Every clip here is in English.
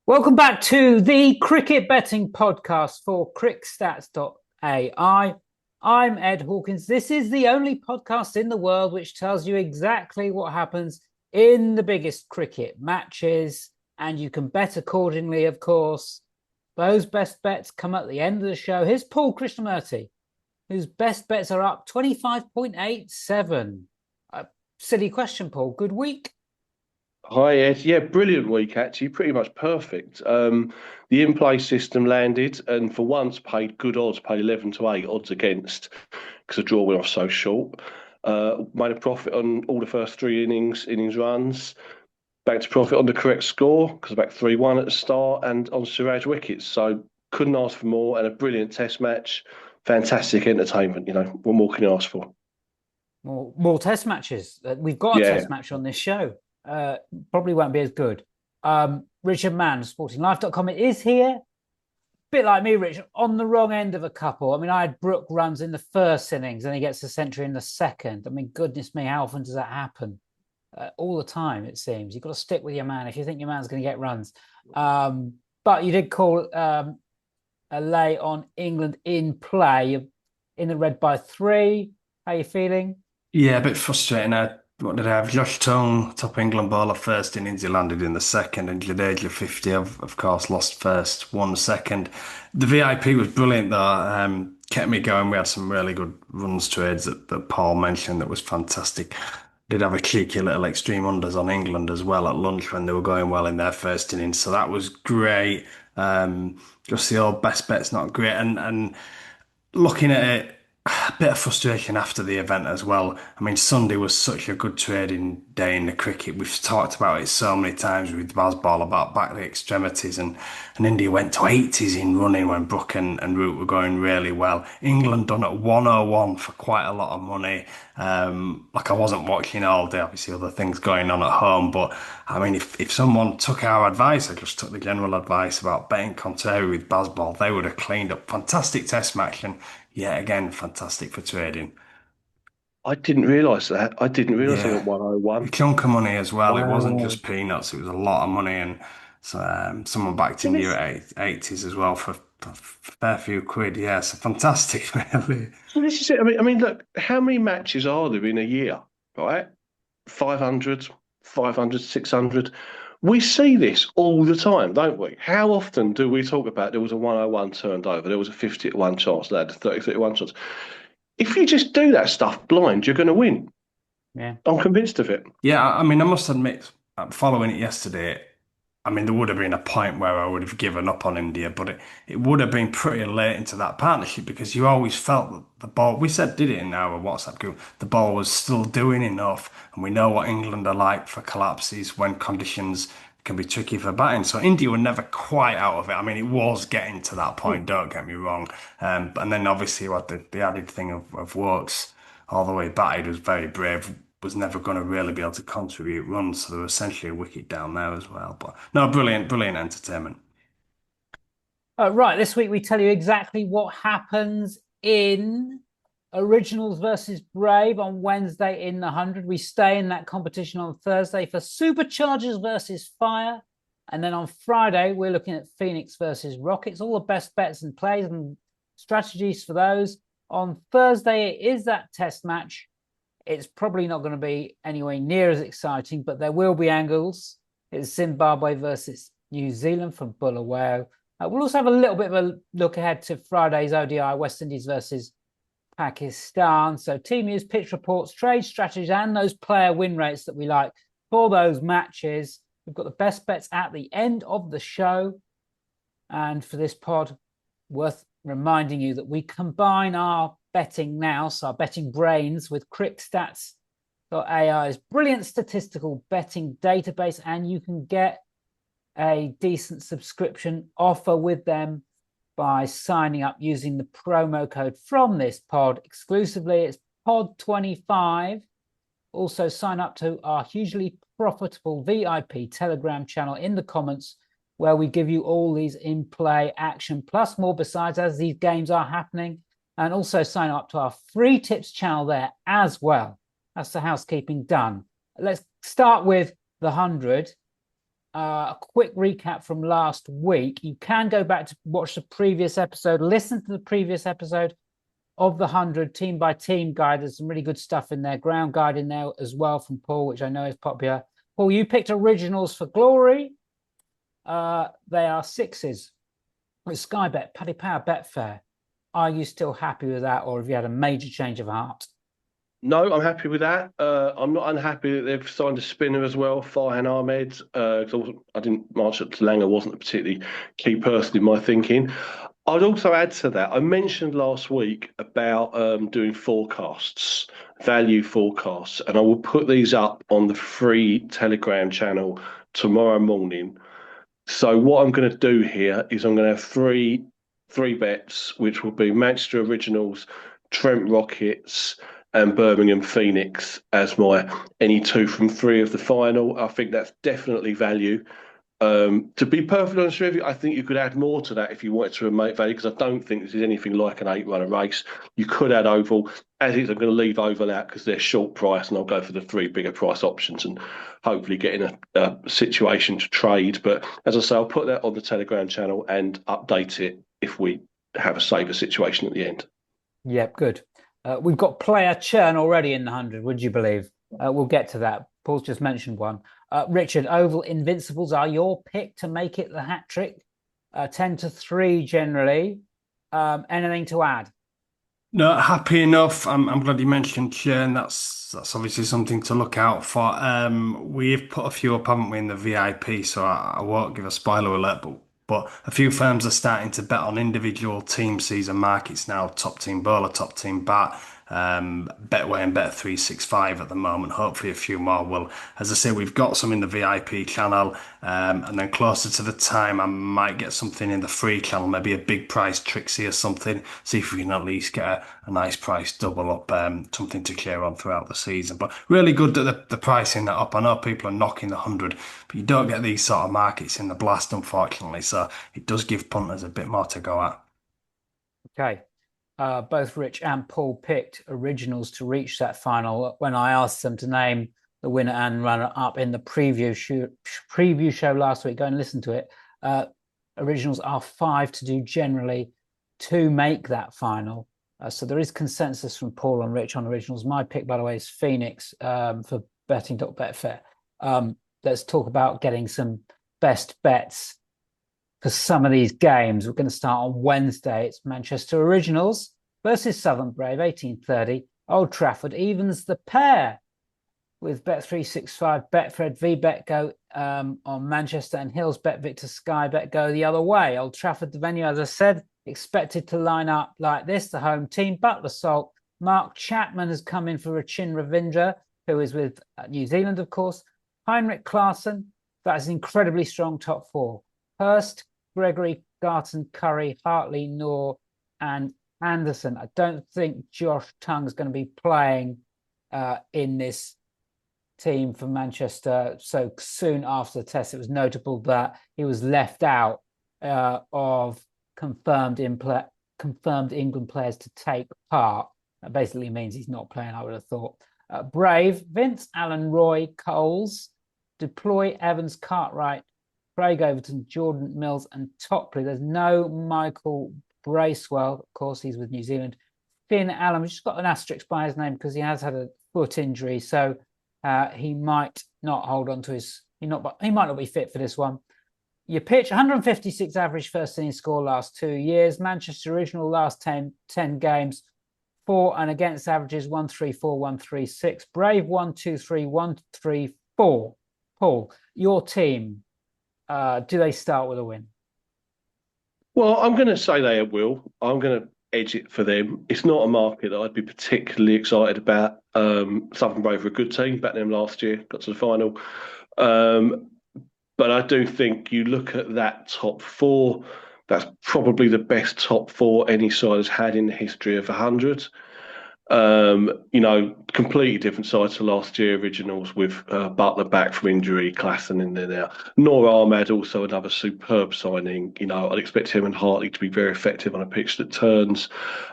Welcome back to the cricket betting podcast for crickstats.ai. I'm Ed Hawkins. This is the only podcast in the world which tells you exactly what happens in the biggest cricket matches, and you can bet accordingly, of course. Those best bets come at the end of the show. Here's Paul Krishnamurty, whose best bets are up 25.87. Silly question, Paul. Good week? Hi Ed, yeah, brilliant week actually, pretty much perfect. The in-play system landed, and for once paid good odds, paid 11 to 8 odds against because the draw went off so short. Made a profit on all the first three innings runs. Back to profit on the correct score because I backed 3-1 at the start and on Siraj wickets. So couldn't ask for more, and a brilliant Test match. Fantastic entertainment. What more can you ask for? More test matches. We've got a Yeah, test match on this show. Probably won't be as good. Richard Mann, sportinglife.com. It is here. Bit like me, Richard, on the wrong end of a couple. I mean, I had Brook runs in the first innings and he gets a century in the second. I mean, goodness me, how often does that happen? All the time, it seems. You've got to stick with your man if you think your man's going to get runs. But you did call a lay on England in play, in the red by 3. How are you feeling? Yeah, a bit frustrating. What did I have? Josh Tongue, top England bowler, first innings. He landed in the second, and Jadeja 50, of course, lost first, won second. The VIP was brilliant, though. Kept me going. We had some really good runs trades that Paul mentioned that was fantastic. Did have a cheeky little extreme unders on England as well at lunch when they were going well in their first innings. So that was great. Just the old best bet's not great. And looking at it, a bit of frustration after the event as well. I mean, Sunday was such a good trading day in the cricket. We've talked about it so many times with Bazball about back the extremities, and India went to 80s in running when Brook and Root were going really well. England done at 101 for quite a lot of money. Like I wasn't watching all day, obviously other things going on at home, but I mean, if someone took our advice, I just took the general advice about betting contrary with Bazball, they would have cleaned up. Fantastic test match, and yeah, again, fantastic for trading. I didn't realise that. I didn't realise they got Yeah, a 101. chunk of money as well. It wasn't Wow. just peanuts; it was a lot of money, and so someone backed So India this, at 80s as well for a fair few quid. Yeah, so fantastic, really. so this is it. I mean, look, how many matches are there in a year, right? 500, 500, 600. We see this all the time, don't we? How often do we talk about there was a 101 turned over, there was a 50 to 1 chance, they had a 30 to 1 chance? If you just do that stuff blind, you're going to win. Yeah. I'm convinced of it. Yeah, I mean, I must admit, following it yesterday, I mean, there would have been a point where I would have given up on India, but it would have been pretty late into that partnership because you always felt that the ball, we said, did it in our WhatsApp group, the ball was still doing enough. And we know what England are like for collapses when conditions can be tricky for batting. So India were never quite out of it. I mean, it was getting to that point, don't get me wrong. And then obviously you had the added thing of Woakes all the way batted was very brave, was never going to really be able to contribute runs. So there was essentially a wicket down there as well. But no, brilliant, brilliant entertainment. Right, this week we tell you exactly what happens in Originals versus Brave on Wednesday in the 100. We stay in that competition on Thursday for Superchargers versus Fire. And then on Friday, we're looking at Phoenix versus Rockets, all the best bets and plays and strategies for those. On Thursday, it is that test match. It's probably not going to be anywhere near as exciting, but there will be angles. It's Zimbabwe versus New Zealand from Bulawayo. We'll also have a little bit of a look ahead to Friday's ODI, West Indies versus Pakistan. So team news, pitch reports, trade strategies, and those player win rates that we like for those matches. We've got the best bets at the end of the show. And for this pod, worth reminding you that we combine our betting now, so our betting brains, with crickstats.ai's brilliant statistical betting database, and you can get a decent subscription offer with them by signing up using the promo code from this pod exclusively. It's pod25. Also sign up to our hugely profitable VIP Telegram channel in the comments, where we give you all these in-play action plus more besides as these games are happening, and also sign up to our free tips channel there as well. That's the housekeeping done. Let's start with the 100. a quick recap from last week. You can go back to watch the previous episode, listen to the previous episode of the 100 team by team guide. There's some really good stuff in there, ground guide in there as well from Paul, which I know is popular. Paul, you picked originals for glory. They are sixes with Sky Bet, Paddy Power, Betfair. Are you still happy with that, or have you had a major change of heart? No, I'm happy with that. I'm not unhappy that they've signed a spinner as well, Farhan Ahmed. I didn't march up to Langer, wasn't a particularly key person in my thinking. I'd also add to that, I mentioned last week about doing forecasts, value forecasts, and I will put these up on the free Telegram channel tomorrow morning. So what I'm going to do here is I'm going to have three bets, which will be Manchester Originals, Trent Rockets, and Birmingham Phoenix as my any two from three of the final. I think that's definitely value. To be perfectly honest with you, I think you could add more to that if you wanted to make value, because I don't think this is anything like an 8-runner race. You could add Oval. As is, I'm going to leave Oval out because they're short price, and I'll go for the three bigger price options and hopefully get in a situation to trade. But as I say, I'll put that on the Telegram channel and update it if we have a safer situation at the end. Yep, good. We've got player churn already in the 100, would you believe? We'll get to that. Paul's just mentioned one. Richard, Oval Invincibles are your pick to make it the hat trick. 10-3 generally. Anything to add? No, happy enough. I'm glad you mentioned churn. That's obviously something to look out for. We've put a few up, haven't we, in the VIP, so I won't give a spoiler alert, but a few firms are starting to bet on individual team season markets now. Top team bowler, top team bat, Betway and Bet365 at the moment. Hopefully a few more will. As I say, we've got some in the VIP channel, and then closer to the time I might get something in the free channel, maybe a big price Trixie or something, see if we can at least get a nice price double up, something to clear on throughout the season. But really good that the pricing that up. I know people are knocking the 100, but you don't get these sort of markets in the Blast, unfortunately, so it does give punters a bit more to go at. Okay. Both Rich and Paul picked originals to reach that final when I asked them to name the winner and runner-up in the preview show last week. Go and listen to it. Originals are 5 to do generally to make that final. So there is consensus from Paul and Rich on originals. My pick, by the way, is Phoenix for betting.betfair. Let's talk about getting some best bets for some of these games. We're going to start on Wednesday. It's Manchester Originals versus Southern Brave, 18:30. Old Trafford evens the pair with Bet365, Betfred, VBet go on Manchester, and Hills, Bet Victor, Sky Bet go the other way. Old Trafford, the venue, as I said, expected to line up like this. The home team, Butler Salt. Mark Chapman has come in for Rachin Ravindra, who is with New Zealand, of course. Heinrich Klaassen, that is an incredibly strong top four. Hurst, Gregory, Garton, Curry, Hartley, Noor, and Anderson. I don't think Josh Tongue is going to be playing in this team for Manchester so soon after the test. It was notable that he was left out of confirmed England players to take part. That basically means he's not playing, I would have thought. Brave, Vince, Allen, Roy, Coles, Deploy, Evans, Cartwright, Craig Overton, Jordan Mills, and Topley. There's no Michael Bracewell. Of course, he's with New Zealand. Finn Allen, which has got an asterisk by his name because he has had a foot injury, so he might not hold on to his. He might not be fit for this one. You pitch 156 average first inning score last 2 years. Manchester Original last 10 games, for and against averages 134, 136. Brave 123, 134. Paul, your team. Do they start with a win? Well, I'm going to say they will. I'm going to edge it for them. It's not a market that I'd be particularly excited about. Southern Brave were a good team, back them last year, got to the final. But I do think you look at that top four, that's probably the best top four any side has had in the history of 100. Completely different side to last year Originals with Butler back from injury, Klaassen in there now. Noor Ahmed, also another superb signing. I'd expect him and Hartley to be very effective on a pitch that turns.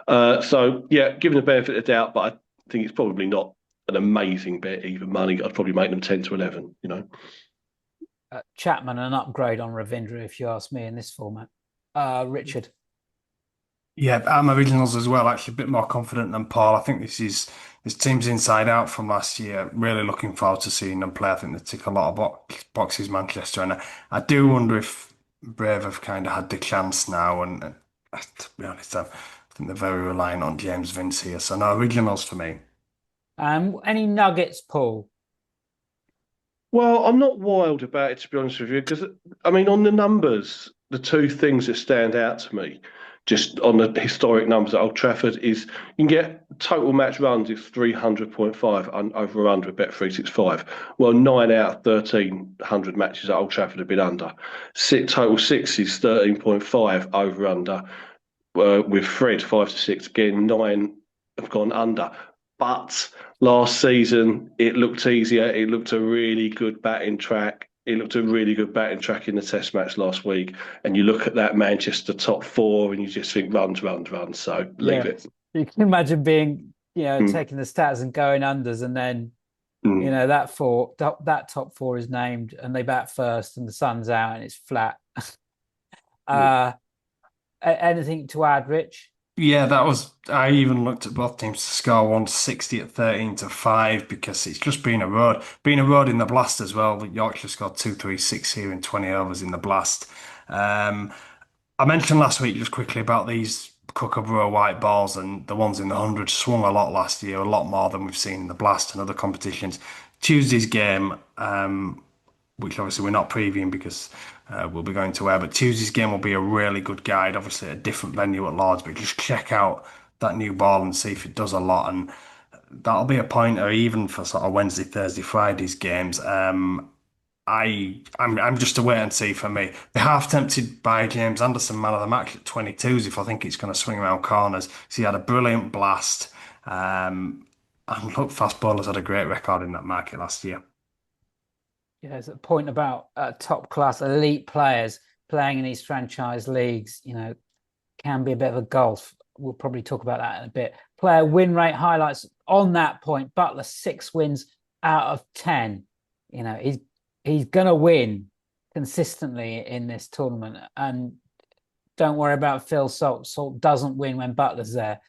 Given the benefit of the doubt, but I think it's probably not an amazing bet, even money. I'd probably make them 10 to 11, Chapman an upgrade on Ravindra, if you ask me, in this format. Richard. Yeah, I'm originals as well. Actually, a bit more confident than Paul. I think this team's inside out from last year. Really looking forward to seeing them play. I think they tick a lot of boxes, Manchester, and I do wonder if Brave have kind of had the chance now. And to be honest, I think they're very reliant on James Vince here. So no originals for me. Any nuggets, Paul? Well, I'm not wild about it, to be honest with you, because I mean, on the numbers, the two things that stand out to me, just on the historic numbers at Old Trafford, is you can get total match runs is 300.5 over under bet 365. Well, 9 out of 1,300 matches at Old Trafford have been under. Total sixes 13.5 over under. With Fred 5 to 6 again, 9 have gone under. But last season, it looked easier. It looked a really good batting track. It looked a really good batting track in the Test match last week. And you look at that Manchester top four, and you just think runs, runs, runs. So leave it. You can imagine being, taking the stats and going unders, and then that top four is named, and they bat first, and the sun's out, and it's flat. Anything to add, Rich? Yeah, I even looked at both teams to score 160 at 13 to 5 because it's just been a road. Been a road in the blast as well. Yorkshire scored 236 here in 20 overs in the blast. I mentioned last week just quickly about these Kookaburra white balls, and the ones in the 100 swung a lot last year, a lot more than we've seen in the blast and other competitions. Tuesday's game, which obviously we're not previewing because we'll be going to air. But Tuesday's game will be a really good guide, obviously at a different venue at Lords, but just check out that new ball and see if it does a lot. And that'll be a pointer even for sort of Wednesday, Thursday, Friday's games. I'm just a wait and see for me. Be half tempted by James Anderson, man of the match at 22s, if I think it's going to swing around corners. So he had a brilliant blast. And look, fast bowlers had a great record in that market last year. Yeah, there's a point about top class elite players playing in these franchise leagues, can be a bit of a gulf. We'll probably talk about that in a bit. Player win rate highlights on that point. Butler 6 wins out of 10. He's going to win consistently in this tournament. And don't worry about Phil Salt. Salt doesn't win when Butler's there.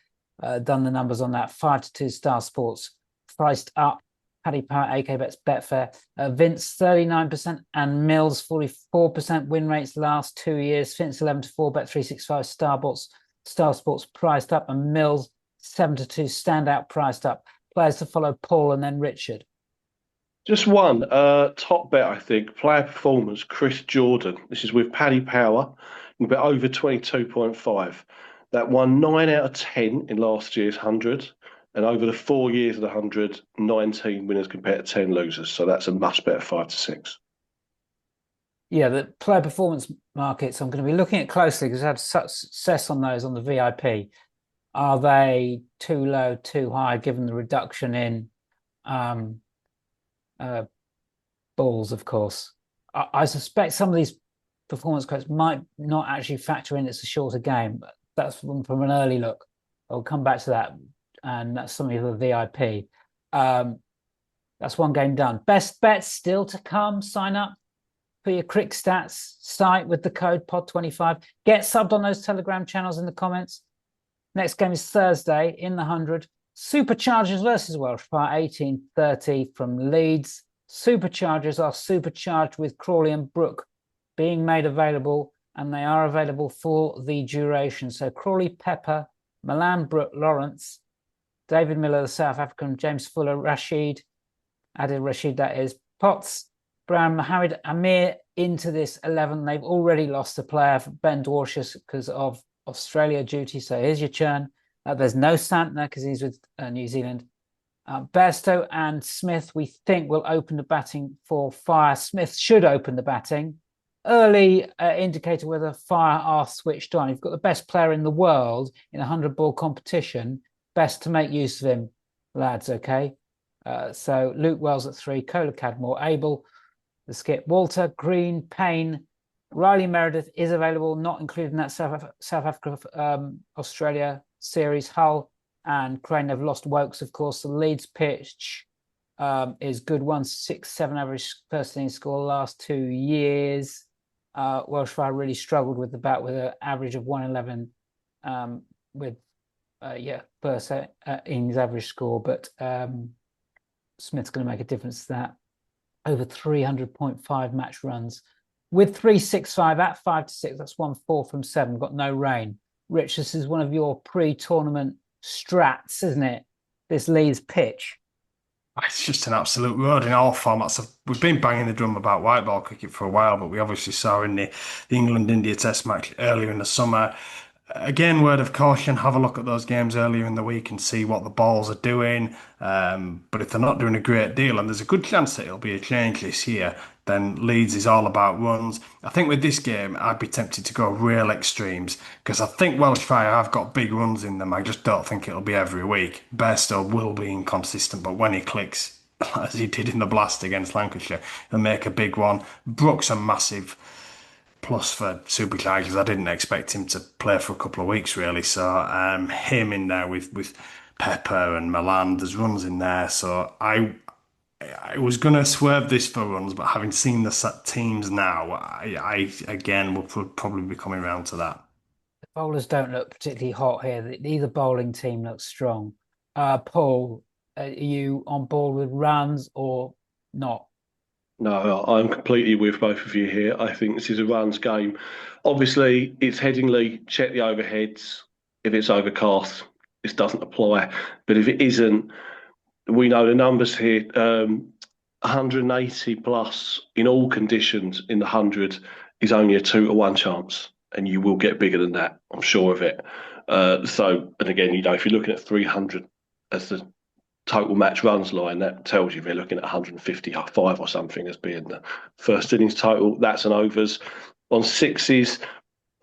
Done the numbers on that. 5-2 Star Sports priced up. Paddy Power, AK Bets, Betfair, Vince 39% and Mills 44% win rates last 2 years. Vince 11-4, Bet 365, Star Sports priced up, and Mills 7-2 standout priced up. Players to follow, Paul and then Richard. Just one top bet, I think. Player performance, Chris Jordan. This is with Paddy Power. You bet over 22.5. That won 9 out of 10 in last year's 100. And over the 4 years of the 100, 19 winners compared to 10 losers. So that's a must bet of 5 to 6. Yeah, the player performance markets, I'm going to be looking at closely because I've had such success on those on the VIP. Are they too low, too high, given the reduction in balls, of course? I suspect some of these performance quotes might not actually factor in it's a shorter game, but that's from an early look. I'll come back to that. And that's something for the VIP. That's one game done. Best bets still to come. Sign up for your Crick Stats site with the code POD25. Get subbed on those Telegram channels in the comments. Next game is Thursday in the 100. Superchargers versus Welsh Power, 18:30 from Leeds. Superchargers are supercharged with Crawley and Brook being made available, and they are available for the duration. So Crawley, Pepper, Milan, Brook, Lawrence, David Miller, the South African, James Fuller, Adil Rashid, that is, Potts, Brown, Mohammed Amir into this 11. They've already lost a player for Ben Dwarshuis because of Australia duty. So here's your churn. There's no Santner because he's with New Zealand. Bairstow and Smith, we think, will open the batting for Fire. Smith should open the batting. Early indicator whether Fire are switched on. You've got the best player in the world in a 100-ball competition. Best to make use of him, lads, okay? So Luke Wells at 3, Kohler, Cadmore, Abel, the skip, Walter, Green, Payne, Riley Meredith is available, not included in that South Africa, Australia series. Hull and Crane have lost Wokes, of course. The Leeds pitch, is good. 1.67 average first innings score last 2 years. Welshfire really struggled with the bat with an average of 111 with first innings average score, but Smith's going to make a difference to that. Over 300.5 match runs with 365 at 5-6. That's 1-4 from 7. Got no rain. Rich, this is one of your pre-tournament strats, isn't it? This Leeds pitch. It's just an absolute road in all formats. We've been banging the drum about white ball cricket for a while, but we obviously saw in the England-India Test match earlier in the summer. Again, word of caution, have a look at those games earlier in the week and see what the balls are doing. But if they're not doing a great deal, and there's a good chance that it'll be a change this year, then Leeds is all about runs. I think with this game, I'd be tempted to go real extremes because I think Welshfire have got big runs in them. I just don't think it'll be every week. Bairstow will be inconsistent, but when he clicks, as he did in the blast against Lancashire, he'll make a big one. Brooks a massive plus for Superchargers. I didn't expect him to play for a couple of weeks really. So him in there with Pepper and Milan, there's runs in there. So I was going to swerve this for runs, but having seen the set teams now, I again will probably be coming around to that. The bowlers don't look particularly hot here. Neither bowling team looks strong. Paul, are you on board with runs or not? No, I'm completely with both of you here. I think this is a runs game. Obviously, it's Headingley, check the overheads. If it's overcast, this doesn't apply. But if it isn't, we know the numbers here. 180 plus in all conditions in the 100 is only a 2-to-1 chance, and you will get bigger than that. I'm sure of it. And again, if you're looking at 300 as the total match runs line, that tells you they're looking at 155 or something as being the first innings total. That's an overs. On sixes,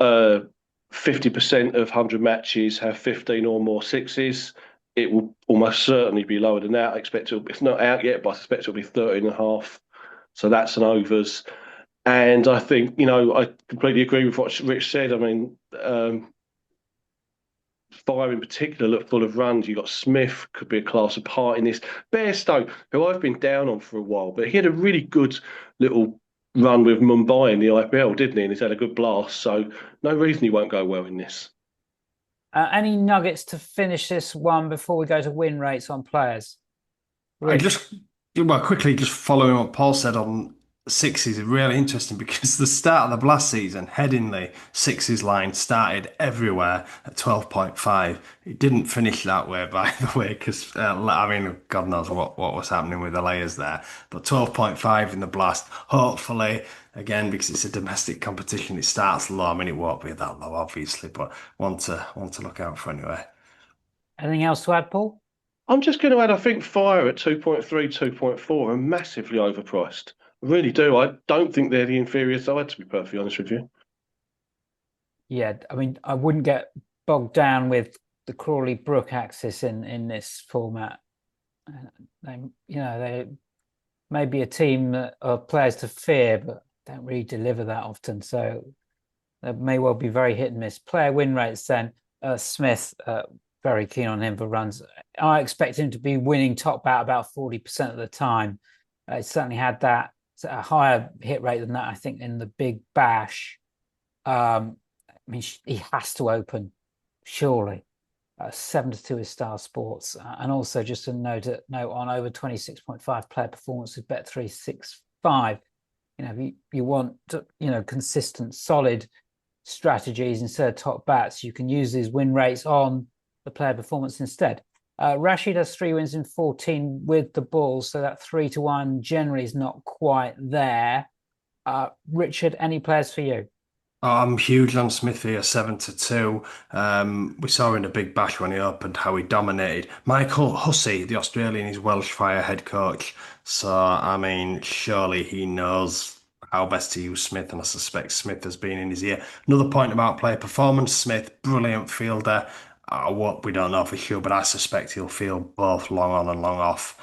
50% of 100 matches have 15 or more sixes. It will almost certainly be lower than that. I expect it's not out yet, but I suspect it'll be 13.5. So that's an overs. And I think, I completely agree with what Rich said. I mean, Fire in particular look full of runs. You got Smith, could be a class apart in this. Bairstow, who I've been down on for a while, but he had a really good little run with Mumbai in the IPL, didn't he? And he's had a good blast. So no reason he won't go well in this. Any nuggets to finish this one before we go to win rates on players? Quickly, just following what Paul said on sixes is really interesting because the start of the blast season, Headingley sixes line started everywhere at 12.5. It didn't finish that way, by the way, because God knows what was happening with the layers there. But 12.5 in the blast. Hopefully, again, because it's a domestic competition, it starts low. I mean, it won't be that low, obviously, but one to look out for anyway. Anything else to add, Paul? I'm just going to add, I think Fire at 2.3, 2.4 are massively overpriced. I really do. I don't think they're the inferior side, to be perfectly honest with you. Yeah, I mean, I wouldn't get bogged down with the Crawley-Brook axis in this format. They may be a team of players to fear, but don't really deliver that often. So they may well be very hit and miss. Player win rates then. Smith, very keen on him for runs. I expect him to be winning top bat about 40% of the time. He certainly had that. A higher hit rate than that, I think, in the Big Bash. I mean, he has to open, surely. 7-2 is Star Sports, and also just a note on over 26.5 player performance with Bet365. If you want consistent, solid strategies instead of top bats, you can use these win rates on the player performance instead. Rashid has 3 wins in 14 with the Bulls, so that 3-1 generally is not quite there. Richard, any players for you? I'm huge on Smith here, 7-2. We saw in the Big Bash when he opened how he dominated. Michael Hussey, the Australian, is Welshfire head coach. So, I mean, surely he knows how best to use Smith, and I suspect Smith has been in his ear. Another point about player performance, Smith, brilliant fielder. We don't know for sure, but I suspect he'll field both long on and long off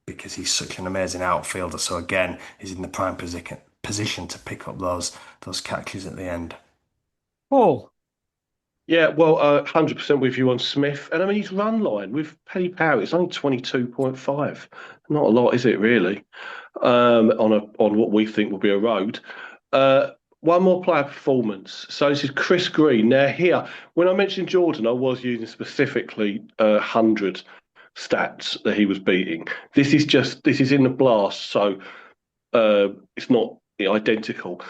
because he's such an amazing outfielder. So again, he's in the prime position to pick up those catches at the end. Paul? Yeah, well, 100% with you on Smith. And I mean, his run line with Paddy Power, it's only 22.5. Not a lot, is it, really? On what we think will be a road. Uh, One more player performance. So this is Chris Green. Now, here, when I mentioned Jordan, I was using specifically 100 stats that he was beating. This is in the blast, so it's not identical.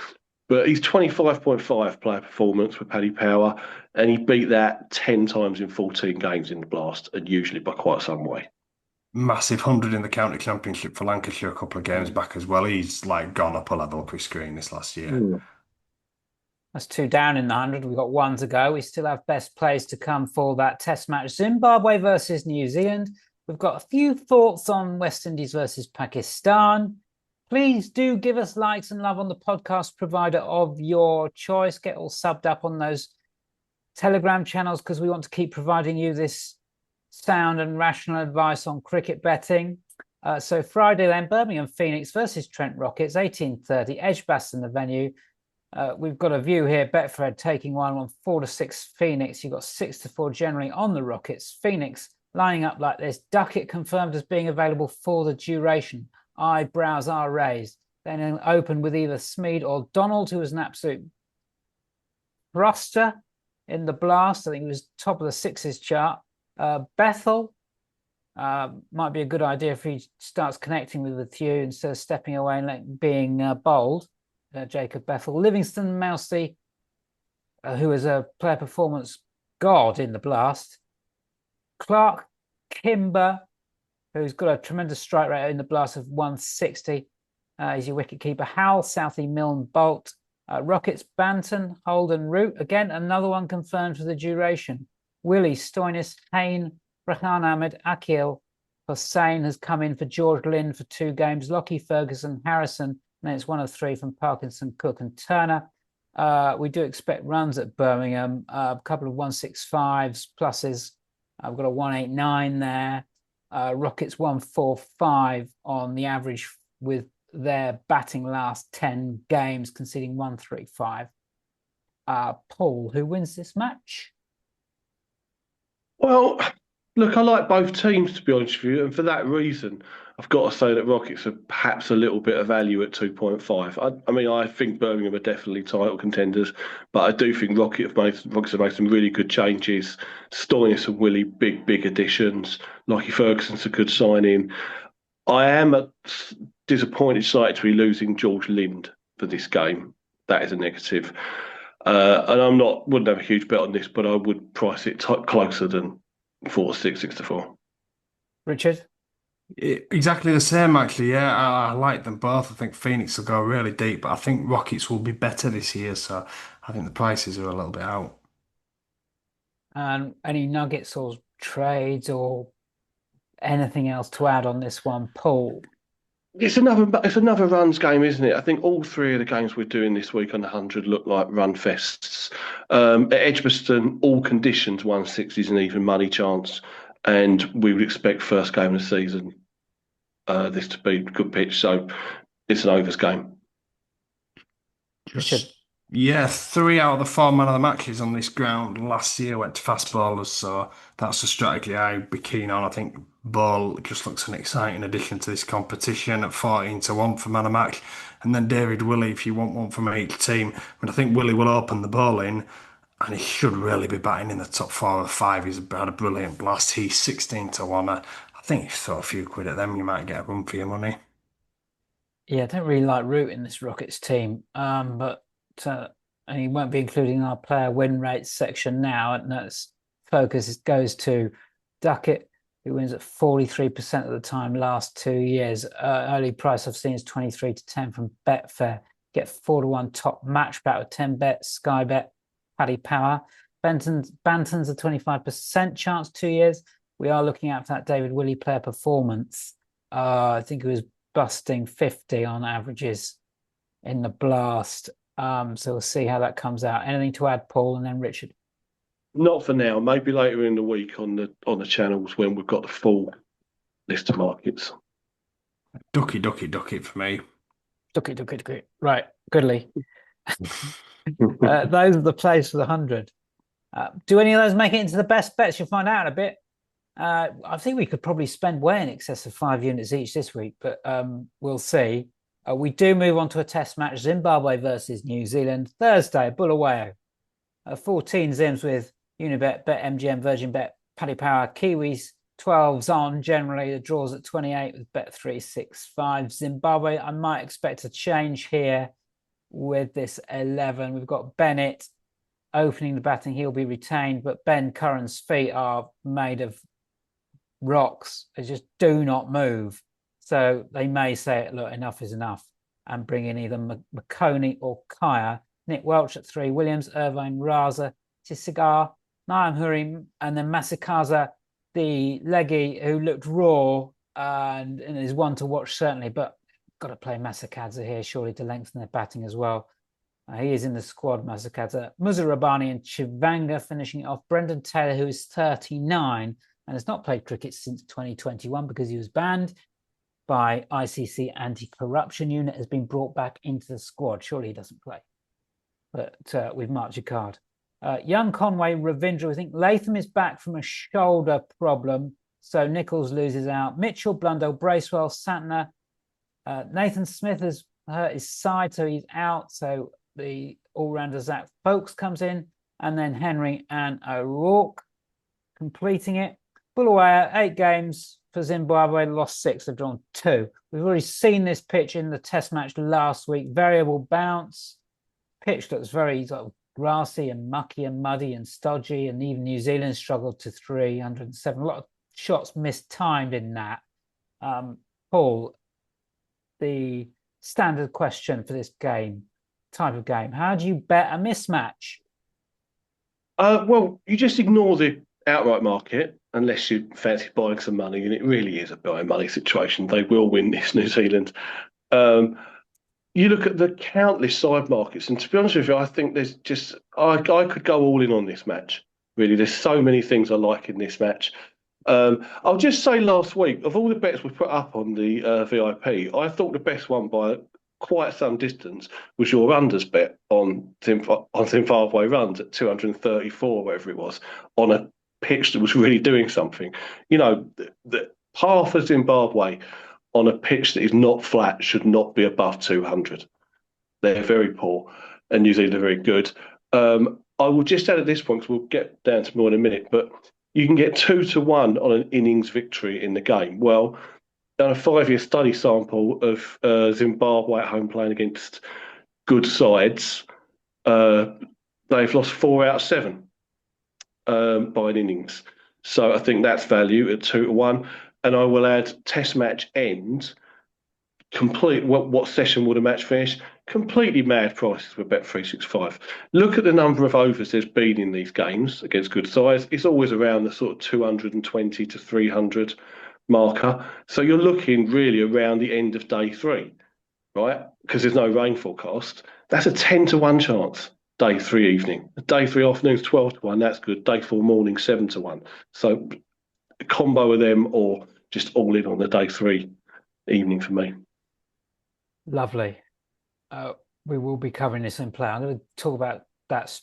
But he's 25.5 player performance with Paddy Power, and he beat that 10 times in 14 games in the blast, and usually by quite some way. Massive 100 in the county championship for Lancashire a couple of games back as well. He's like gone up a level, Chris Green, this last year. That's 2 down in the 100. We've got 1 to go. We still have best plays to come for that test match. Zimbabwe versus New Zealand. We've got a few thoughts on West Indies versus Pakistan. Please do give us likes and love on the podcast provider of your choice. Get all subbed up on those Telegram channels because we want to keep providing you this sound and rational advice on cricket betting. So Friday then, Birmingham Phoenix versus Trent Rockets, 18:30, Edgbaston the venue. We've got a view here. Betfred taking one on 4-6 Phoenix. You've got 6-4 generally on the Rockets. Phoenix lining up like this. Duckett confirmed as being available for the duration. Eyebrows are raised. Then open with either Smead or Donald, who was an absolute thruster in the blast. I think he was top of the sixes chart. Bethel might be a good idea if he starts connecting with the few instead of stepping away and being bold. Jacob Bethel. Livingston Mousey, who is a player performance god in the blast. Clark Kimber, who's got a tremendous strike rate in the blast of 160. He's your wicketkeeper. Howell, Southey, Milne, Bolt. Rockets, Banton, Holden, Root. Again, another one confirmed for the duration. Willie, Stoinis, Hain, Rahan Ahmed, Akil, Hossain has come in for George Lynn for 2 games. Lockie, Ferguson, Harrison, and then it's 1 of 3 from Parkinson, Cook and Turner. We do expect runs at Birmingham, a couple of 165s pluses. I've got a 189 there. Rockets 145 on the average with their batting last 10 games, conceding 135. Paul, who wins this match? Well, look, I like both teams, to be honest with you, and for that reason, I've got to say that Rockets are perhaps a little bit of value at 2.5. I mean, I think Birmingham are definitely title contenders, but I do think Rockets have made some really good changes. Stoinis and Willie, big additions. Lockie Ferguson's a good signing. I am disappointed slightly to be losing George Lind for this game. That is a negative. And wouldn't have a huge bet on this, but I would price it closer than 4-6, 6-4. Richard? Exactly the same, actually. Yeah, I like them both. I think Phoenix will go really deep, but I think Rockets will be better this year. So I think the prices are a little bit out. And any nuggets or trades or anything else to add on this one, Paul? It's another runs game, isn't it? I think all 3 of the games we're doing this week on the 100 look like run fests. At Edgbaston, all conditions 160 is an even money chance, and we would expect first game of the season this to be a good pitch. So it's an overs game. Richard? Yeah, 3 out of the 4 man of the matches on this ground last year went to fast bowlers, so that's a strategy I'd be keen on. I think Ball just looks an exciting addition to this competition at 14-1 for man of match. And then David Willey, if you want one from each team. But I think Willey will open the bowling, and he should really be batting in the top 4 or 5. He's had a brilliant blast. He's 16-1. I think if you throw a few quid at them, you might get a run for your money. Yeah, I don't really like Root in this Rockets team, but and he won't be including our player win rates section now. And that's focus goes to Duckett, who wins at 43% of the time last 2 years. Early price I've seen is 23-10 from Betfair. Get 4-1 top match bet with 10 bet, Sky Bet, Paddy Power. Banton's a 25% chance 2 years. We are looking out for that David Willey player performance. I think it was busting 50 on averages in the blast. So we'll see how that comes out. Anything to add, Paul, and then Richard? Not for now. Maybe later in the week on the channels when we've got the full list of markets. Ducky for me. Ducky. Right, goodly. Those are the plays for the 100. Do any of those make it into the best bets? You'll find out in a bit. I think we could probably spend way in excess of 5 units each this week, but we'll see. We do move on to a test match, Zimbabwe versus New Zealand, Thursday, Bulawayo. 14 Zims with Unibet, BetMGM, Virgin Bet, Paddy Power, Kiwis, 12s on. Generally, the draws at 28 with Bet365. Zimbabwe, I might expect a change here with this 11. We've got Bennett opening the batting. He'll be retained, but Ben Curran's feet are made of rocks. They just do not move. So they may say, look, enough is enough, and bring in either McConey or Kaya. Nick Welch at 3, Williams, Irvine, Raza, Tisigar, Naim Huri, and then Masakaza, the leggy, who looked raw and is one to watch certainly, but got to play Masakaza here surely to lengthen their batting as well. He is in the squad, Masakaza. Muzarabani and Chivanga finishing it off. Brendan Taylor, who is 39 and has not played cricket since 2021 because he was banned by ICC Anti-Corruption Unit, has been brought back into the squad. Surely he doesn't play, but we've marked your card. Young Conway, Ravindra. I think Latham is back from a shoulder problem, so Nichols loses out. Mitchell, Blundell, Bracewell, Santner. Nathan Smith has hurt his side, so he's out. So the all-rounder Zach Folkes comes in, and then Henry and O'Rourke completing it. Bulawayo, 8 games for Zimbabwe, lost 6, they've drawn 2. We've already seen this pitch in the test match last week. Variable bounce, pitch that was very sort of grassy and mucky and muddy and stodgy, and even New Zealand struggled to 307. A lot of shots mistimed in that. Paul, the standard question for this type of game, how do you bet a mismatch? Well, you just ignore the outright market unless you fancy buying some money, and it really is a buying money situation. They will win this, New Zealand. You look at the countless side markets, and to be honest with you, I think there's just I could go all in on this match. Really, there's so many things I like in this match. I'll just say last week, of all the bets we put up on the VIP, I thought the best one by quite some distance was your unders bet on Zimbabwe runs at 234, whatever it was, on a pitch that was really doing something. You know, the half of Zimbabwe on a pitch that is not flat should not be above 200. They're very poor, and New Zealand are very good. I will just add at this point, because we'll get down to more in a minute, but you can get 2-1 on an innings victory in the game. Well, done a 5-year study sample of Zimbabwe at home playing against good sides. They've lost 4 out of 7 by an innings. So I think that's value at 2-1. And I will add test match end. Complete what session would a match finish? Completely mad prices with Bet365. Look at the number of overs there's been in these games against good sides. It's always around the sort of 220 to 300 marker. So you're looking really around the end of day 3, right? Because there's no rain forecast. That's a 10-1 chance. Day 3 evening. Day 3 afternoon's 12-1. That's good. Day 4 morning 7-1. So a combo of them, or just all in on the day 3 evening for me. Lovely. We will be covering this in play. I'm going to talk about that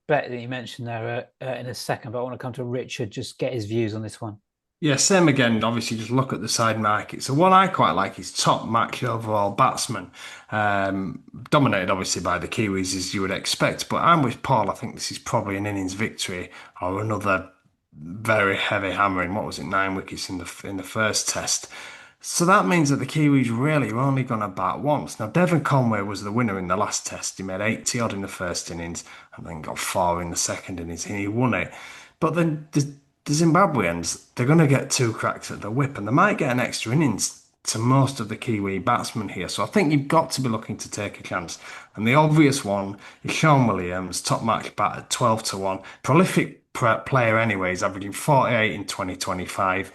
bet that you mentioned there in a second, but I want to come to Richard, just get his views on this one. Yeah, same again. Obviously, just look at the side market. So one I quite like is top match overall batsman. Dominated obviously by the Kiwis, as you would expect. But I'm with Paul. I think this is probably an innings victory or another very heavy hammering. What was it? 9 wickets in the first test. So that means that the Kiwis really are only going to bat once. Now, Devon Conway was the winner in the last test. He made 80 odd in the first innings and then got 4 in the second innings, and he won it. But then the Zimbabweans, they're going to get 2 cracks at the whip, and they might get an extra innings to most of the Kiwi batsmen here. So I think you've got to be looking to take a chance. And the obvious one is Sean Williams, top match bat at 12-1. Prolific player anyway. He's averaging 48 in 2025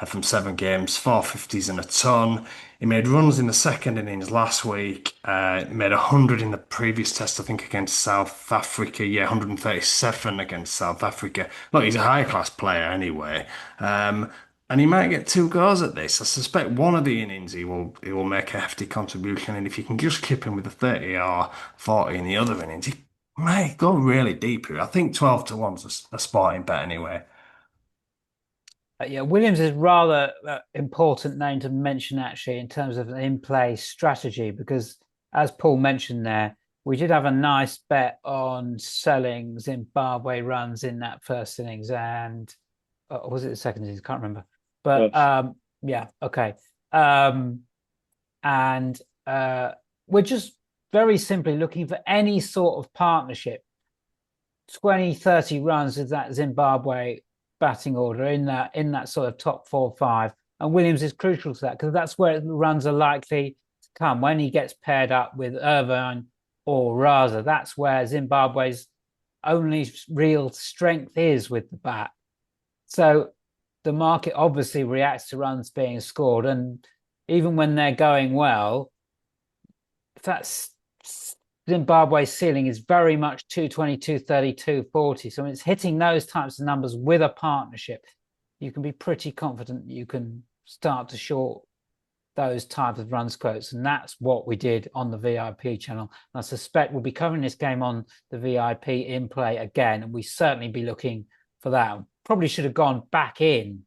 from 7 games, 450s and a ton. He made runs in the second innings last week. He made 100 in the previous test, I think, against South Africa. Yeah, 137 against South Africa. Look, he's a high-class player anyway. And he might get 2 goes at this. I suspect one of the innings he will make a hefty contribution. And if you can just keep him with a 30 or 40 in the other innings, Might go really deep here. I think 12-1's a sporting bet anyway. Yeah, Williams is rather important name to mention actually in terms of an in-play strategy because, as Paul mentioned there, we did have a nice bet on selling Zimbabwe runs in that first innings, and was it the second innings? Can't remember. But yeah, okay. And we're just very simply looking for any sort of partnership, 20, 30 runs with that Zimbabwe batting order in that sort of top 4 or 5. And Williams is crucial to that because that's where runs are likely to come when he gets paired up with Irvine or Raza. That's where Zimbabwe's only real strength is with the bat. So the market obviously reacts to runs being scored, and even when they're going well, that's Zimbabwe's ceiling is very much 220, 230, 240. So when it's hitting those types of numbers with a partnership, you can be pretty confident you can start to short those types of runs quotes. And that's what we did on the VIP channel. And I suspect we'll be covering this game on the VIP in play again. And we certainly be looking for that. Probably should have gone back in,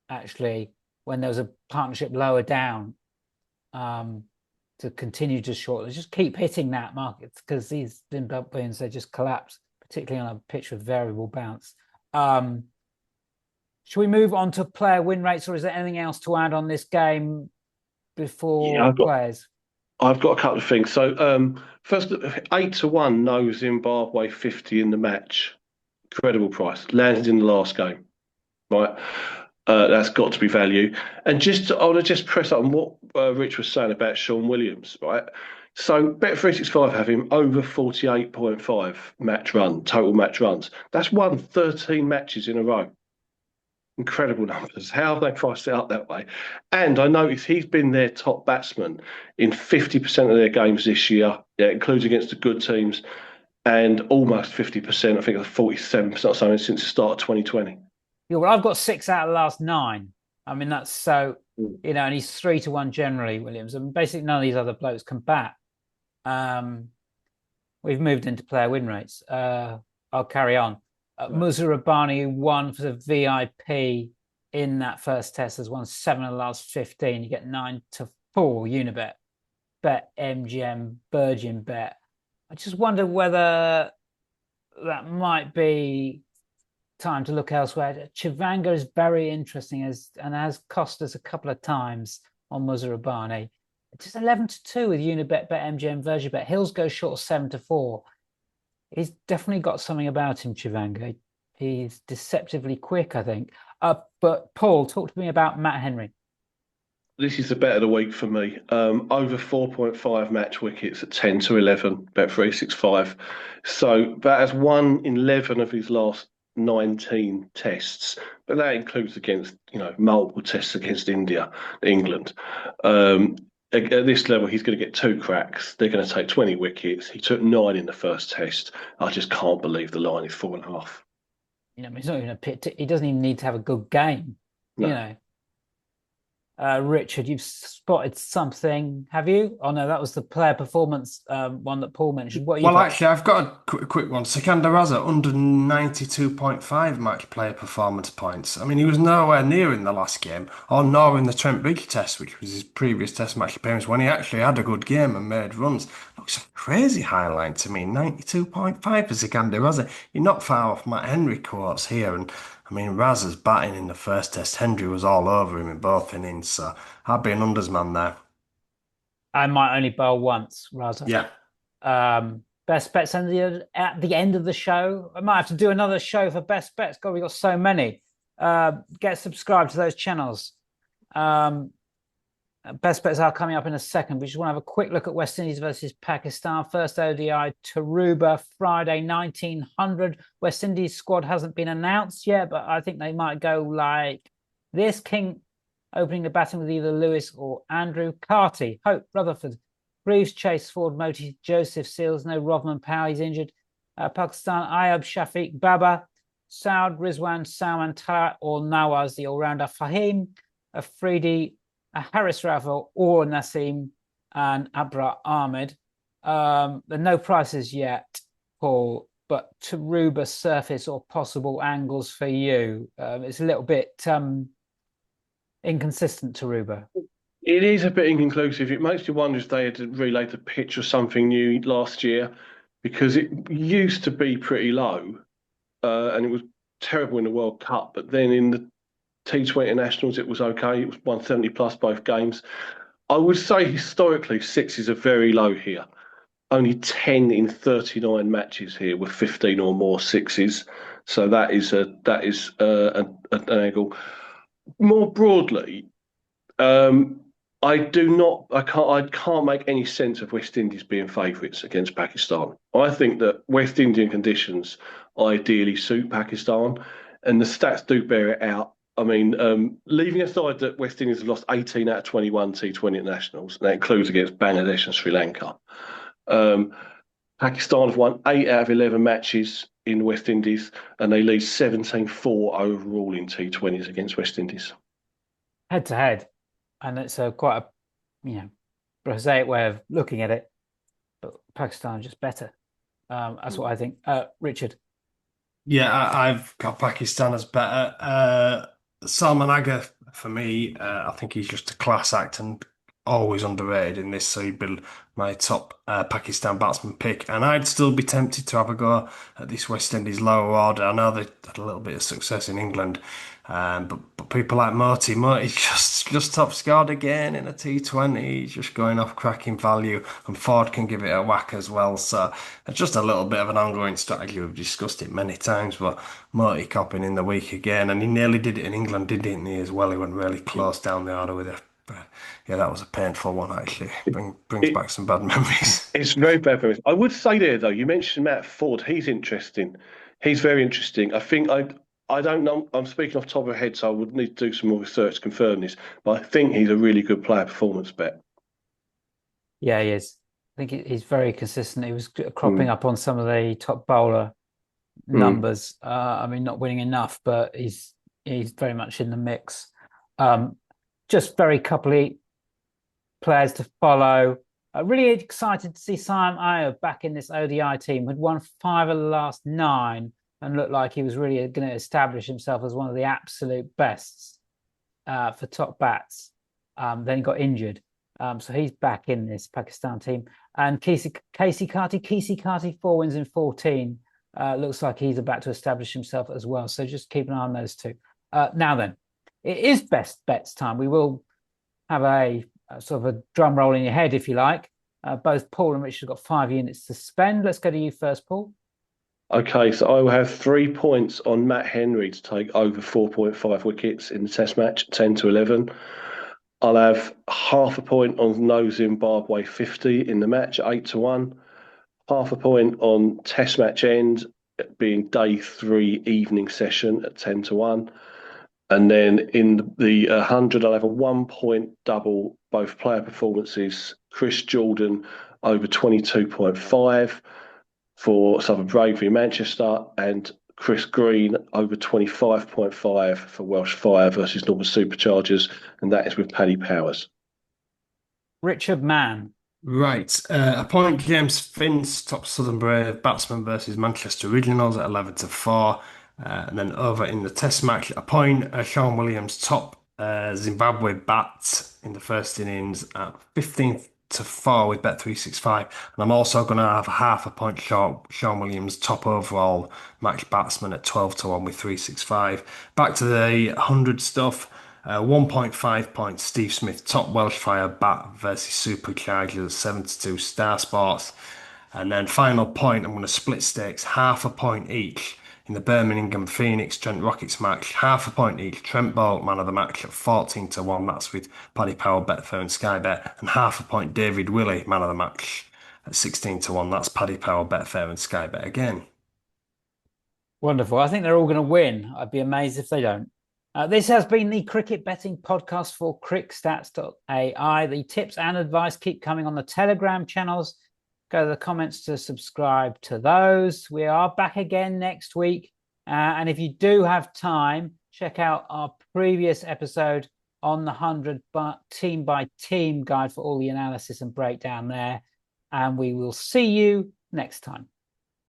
actually, when there was a partnership lower down. To continue to short, they just keep hitting that market because these Zimbabweans, they just collapse, particularly on a pitch with variable bounce. Should we move on to player win rates, or is there anything else to add on this game before players? I've got a couple of things. So first, 8-1, no Zimbabwe 50 in the match. Incredible price. Landed in the last game, right? That's got to be value. And I want to just press up on what Rich was saying about Sean Williams, right? So Bet365 have him over 48.5 total match runs. That's won 13 matches in a row. Incredible numbers. How have they priced it up that way? And I noticed he's been their top batsman in 50% of their games this year, including against the good teams, and almost 50%, I think 47% or something since the start of 2020. Yeah, well, I've got 6 out of the last 9. I mean, that's so, and he's 3-1 generally, Williams. I mean, basically, none of these other blokes can bat. We've moved into player win rates. I'll carry on. Musa Rabbani won for the VIP in that first test, has won 7 of the last 15. You get 9-4 Unibet, Bet MGM, Virgin Bet. I just wonder whether that might be time to look elsewhere. Chivanga is very interesting and has cost us a couple of times on Musa Rabbani. Just 11-2 with Unibet, Bet MGM, Virgin Bet. Hills go short 7-4. He's definitely got something about him, Chivanga. He's deceptively quick, I think. But Paul, talk to me about Matt Henry. This is the bet of the week for me. Over 4.5 match wickets at 10-11, Bet365. So that has won 11 of his last 19 tests, but that includes against multiple tests against England. At this level, he's going to get 2 cracks. They're going to take 20 wickets. He took 9 in the first test. I just can't believe the line is 4.5. He's not even a pit. He doesn't even need to have a good game. No. Richard, you've spotted something, have you? Oh no, that was the player performance one that Paul mentioned. What? Actually, I've got a quick one. Sikandar Raza under 92.5 match player performance points. I mean, he was nowhere near in the last game, or nor in the Trent Bridge test, which was his previous test match appearance, when he actually had a good game and made runs. Looks a crazy highlight to me. 92.5 for Sikandar Raza. You're not far off Matt Henry quotes here, and I mean, Raza's batting in the first test. Henry was all over him in both innings, so I'd be an unders man there. I might only bowl once, Raza. Yeah. Best bets at the end of the show. I might have to do another show for best bets. God, we got so many. Get subscribed to those channels. Best bets are coming up in a second. We just want to have a quick look at West Indies versus Pakistan. First ODI, Taruba, Friday, 1900. West Indies squad hasn't been announced yet, but I think they might go like this. King opening the batting with either Lewis or Andrew. Carty, Hope, Rutherford, Reeves, Chase, Ford, Moti, Joseph, Seals. No Rovman Power, he's injured. Pakistan, Ayub, Shafiq, Baba, Saud, Rizwan, Salman, Tara, or Nawaz, the all-rounder. Fahim, Afridi, Harris Raval or Naseem and Abra Ahmed. There are no prices yet. Paul, but Taruba surface or possible angles for you? It's a little bit inconsistent, Taruba. It is a bit inconclusive. It makes you wonder if they had relayed the pitch or something new last year, because it used to be pretty low, and it was terrible in the World Cup. But then in the T20 Nationals, it was okay. It was 170 plus both games. I would say historically, sixes are very low here. Only 10 in 39 matches here were 15 or more sixes. So that is an angle. More broadly, I can't make any sense of West Indies being favourites against Pakistan. I think that West Indian conditions ideally suit Pakistan, and the stats do bear it out. I mean, leaving aside that West Indies have lost 18 out of 21 T20 nationals, and that includes against Bangladesh and Sri Lanka. Pakistan have won 8 out of 11 matches in West Indies, and they lead 17-4 overall in T20s against West Indies. Head to head. And it's quite a, prosaic way of looking at it. But Pakistan are just better. That's what I think. Richard. Yeah, I've got Pakistan as better. Salman Agha, for me, I think he's just a class act and always underrated in this, so he'd be my top Pakistan batsman pick. And I'd still be tempted to have a go at this West Indies lower order. I know they had a little bit of success in England, but people like Moti's just top scored again in a T20. He's just going off cracking value, and Ford can give it a whack as well. So it's just a little bit of an ongoing strategy. We've discussed it many times, but Moti copping in the week again, and he nearly did it in England, didn't he, as well? He went really close down the order with it. Yeah, that was a painful one, actually. Brings back some bad memories. It's very bad memories. I would say there, though, you mentioned Matt Ford. He's interesting. He's very interesting. I don't know. I'm speaking off the top of my head, so I would need to do some more research to confirm this. But I think he's a really good player performance bet. Yeah, he is. I think he's very consistent. He was cropping up on some of the top bowler numbers. I mean, not winning enough, but he's very much in the mix. Just very coupley players to follow. Really excited to see Simon Ayo back in this ODI team. Had won 5 of the last 9 and looked like he was really going to establish himself as one of the absolute bests for top bats. Then he got injured. So he's back in this Pakistan team. And Casey Carty, 4 wins in 14. Looks like he's about to establish himself as well. So just keep an eye on those two. Now then, it is best bets time. We will have a sort of a drum roll in your head, if you like. Both Paul and Richard have got 5 units to spend. Let's go to you first, Paul. Okay, so I will have 3 points on Matt Henry to take over 4.5 wickets in the Test match, 10-11. I'll have half a point on no Zimbabwe 50 in the match, 8-1. Half a point on Test match end, being day 3 evening session at 10-1. And then in the 100, I'll have a 1 point double, both player performances. Chris Jordan over 22.5 for Southern Bravery Manchester, and Chris Green over 25.5 for Welsh Fire versus Northern Superchargers, and that is with Paddy Powers. Richard Mann. Right. A point James Finch, top Southern Brave batsman versus Manchester Originals at 11-4. And then over in the Test match, a point Sean Williams, top Zimbabwe bat in the first innings at 15-4 with Bet365. And I'm also going to have half a point short Sean Williams, top overall match batsman at 12-1 with 365. Back to the 100 stuff. 1.5 points Steve Smith, top Welsh Fire bat versus Superchargers at 7-2 Star Sports. And then final point, I'm going to split stakes, half a point each in the Birmingham Phoenix Trent Rockets match, half a point each. Trent Boult, man of the match at 14-1. That's with Paddy Power, Betfair and Sky Bet. And half a point David Willey, man of the match at 16-1. That's Paddy Power, Betfair and Sky Bet again. Wonderful. I think they're all going to win. I'd be amazed if they don't. This has been the Cricket Betting Podcast for crickstats.ai. The tips and advice keep coming on the Telegram channels. Go to the comments to subscribe to those. We are back again next week. And if you do have time, check out our previous episode on the 100 team by team guide for all the analysis and breakdown there. And we will see you next time.